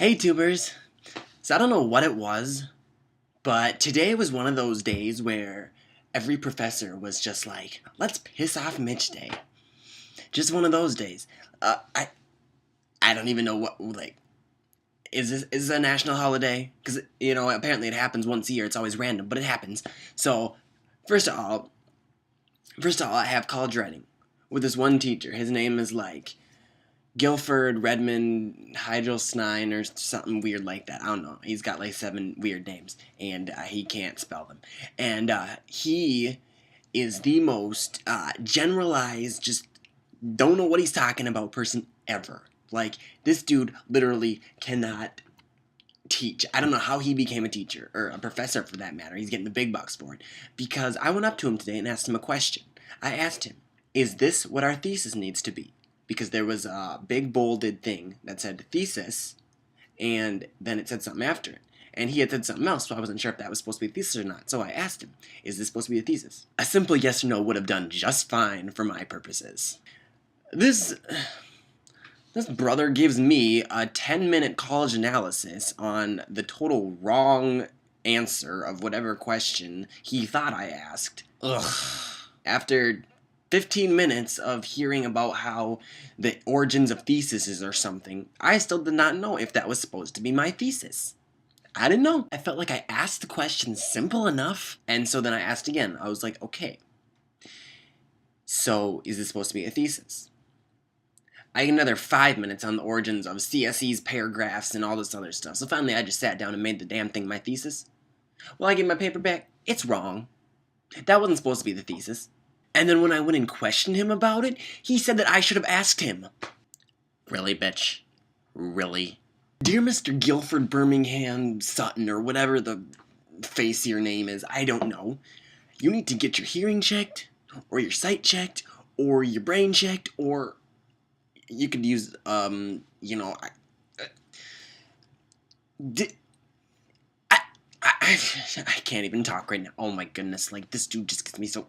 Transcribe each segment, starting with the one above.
Hey tubers! So I don't know what it was, but today was one of those days where every professor was just like, let's piss off Mitch Day. Just one of those days. I don't even know what, like, is this a national holiday? Because, apparently it happens once a year. It's always random, but it happens. So, first of all, I have college writing with this one teacher. His name is like Guilford, Redmond, Hydrosnine, or something weird like that. I don't know. He's got like 7 weird names, and he can't spell them. And he is the most generalized, just don't know what he's talking about person ever. Like, this dude literally cannot teach. I don't know how he became a teacher, or a professor for that matter. He's getting the big bucks for it. Because I went up to him today and asked him a question. I asked him, is this what our thesis needs to be? Because there was a big bolded thing that said thesis, and then it said something after it. And he had said something else, so I wasn't sure if that was supposed to be a thesis or not. So I asked him, is this supposed to be a thesis? A simple yes or no would have done just fine for my purposes. This brother gives me a 10-minute college analysis on the total wrong answer of whatever question he thought I asked. Ugh. After 15 minutes of hearing about how the origins of theses or something, I still did not know if that was supposed to be my thesis. I didn't know. I felt like I asked the question simple enough, and so then I asked again. I was like, okay, so is this supposed to be a thesis? I get another 5 minutes on the origins of CSE's paragraphs and all this other stuff, so finally I just sat down and made the damn thing my thesis. Well, I get my paper back. It's wrong. That wasn't supposed to be the thesis. And then when I went and questioned him about it, he said that I should have asked him. Really, bitch? Really? Dear Mr. Guilford Birmingham Sutton, or whatever the facier name is, I don't know. You need to get your hearing checked, or your sight checked, or your brain checked, or you could use, I can't even talk right now. Oh my goodness, like, this dude just gets me so...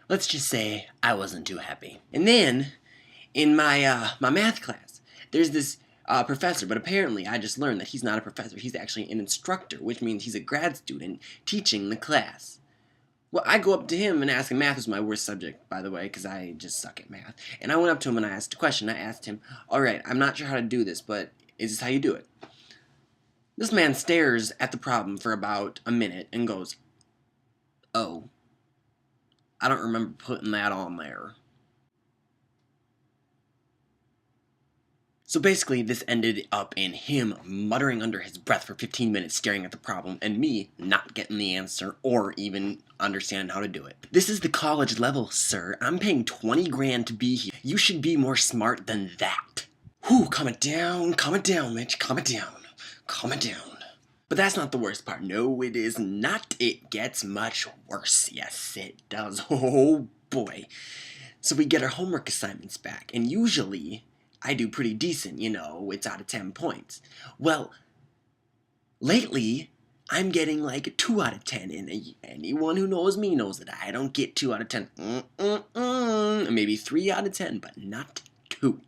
Let's just say I wasn't too happy. And then, in my math class, there's this professor, but apparently I just learned that he's not a professor. He's actually an instructor, which means he's a grad student teaching the class. Well, I go up to him and ask him. Math is my worst subject, by the way, because I just suck at math. And I went up to him and I asked a question. I asked him, all right, I'm not sure how to do this, but is this how you do it? This man stares at the problem for about a minute and goes, oh, I don't remember putting that on there. So basically, this ended up in him muttering under his breath for 15 minutes staring at the problem, and me not getting the answer or even understanding how to do it. This is the college level, sir. I'm paying 20 grand to be here. You should be more smart than that. Whew, calm it down, Mitch, calm it down. But that's not the worst part. No, it is not. It gets much worse. Yes, it does. Oh, boy. So we get our homework assignments back, and usually I do pretty decent, it's out of 10 points. Well, lately, I'm getting like a 2 out of 10, and anyone who knows me knows that I don't get 2 out of 10. Maybe 3 out of 10, but not 2.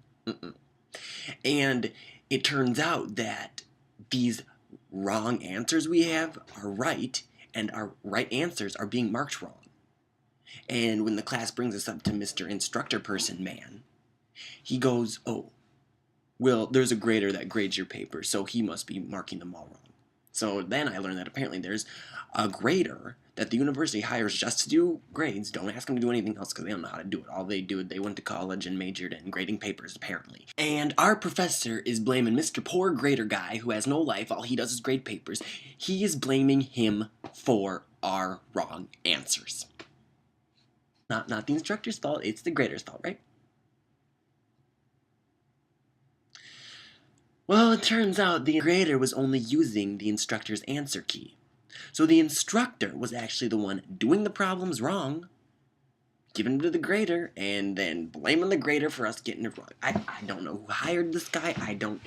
And it turns out that these wrong answers we have are right, and our right answers are being marked wrong. And when the class brings us up to Mr. Instructor Person Man, he goes, oh, well, there's a grader that grades your paper, so he must be marking them all wrong. So then I learned that apparently there's a grader that the university hires just to do grades. Don't ask them to do anything else because they don't know how to do it. All they do is they went to college and majored in grading papers, apparently. And our professor is blaming Mr. Poor Grader Guy, who has no life, all he does is grade papers. He is blaming him for our wrong answers. Not the instructor's fault, it's the grader's fault, right? Well, it turns out the grader was only using the instructor's answer key. So the instructor was actually the one doing the problems wrong, giving him to the grader and then blaming the grader for us getting it wrong. I don't know who hired this guy. I don't.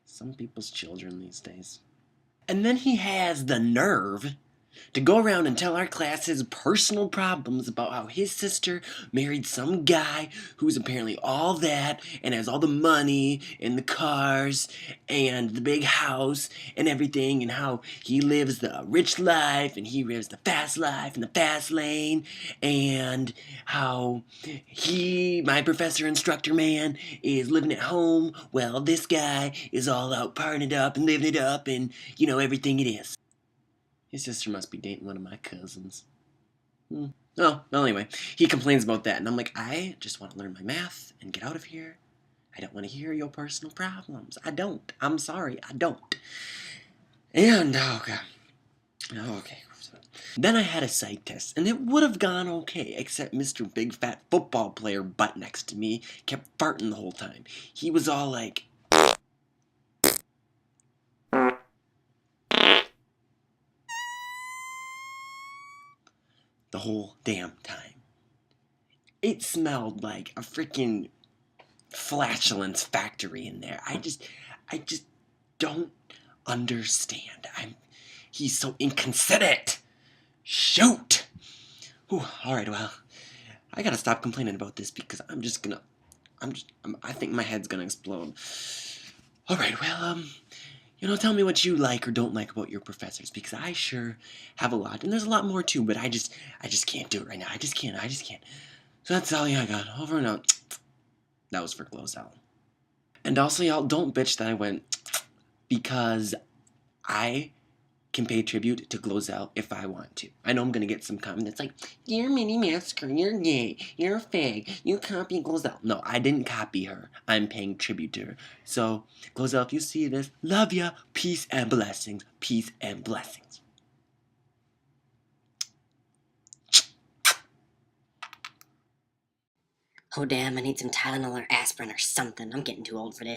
Some people's children these days. And then he has the nerve to go around and tell our class his personal problems about how his sister married some guy who's apparently all that and has all the money and the cars and the big house and everything, and how he lives the rich life and he lives the fast life in the fast lane, and how he, my professor instructor man, is living at home while this guy is all out partying it up and living it up and, you know, everything it is. His sister must be dating one of my cousins. Oh, well, anyway, he complains about that, and I'm like, I just want to learn my math and get out of here. I don't want to hear your personal problems. I don't. I'm sorry, I don't. And, oh, God. Okay. Then I had a psych test, and it would have gone okay, except Mr. Big Fat Football Player butt next to me kept farting the whole time. He was all like, the whole damn time. It smelled like a freaking flatulence factory in there. I just don't understand. He's so inconsiderate. Shoot. Whew, all right, well, I gotta stop complaining about this because I think my head's gonna explode. All right, well, tell me what you like or don't like about your professors, because I sure have a lot, and there's a lot more too, but I just can't do it right now. I just can't. So that's all I got. Over and out. That was for closeout. And also, y'all, don't bitch that I went, because I can pay tribute to Glozell if I want to. I know I'm gonna get some comment that's like, you're MitiMASSACRE, you're gay, you're a fag, you copy Glozell. No, I didn't copy her. I'm paying tribute to her. So, Glozell, if you see this, love ya, peace and blessings, peace and blessings. Oh damn, I need some Tylenol or aspirin or something. I'm getting too old for this.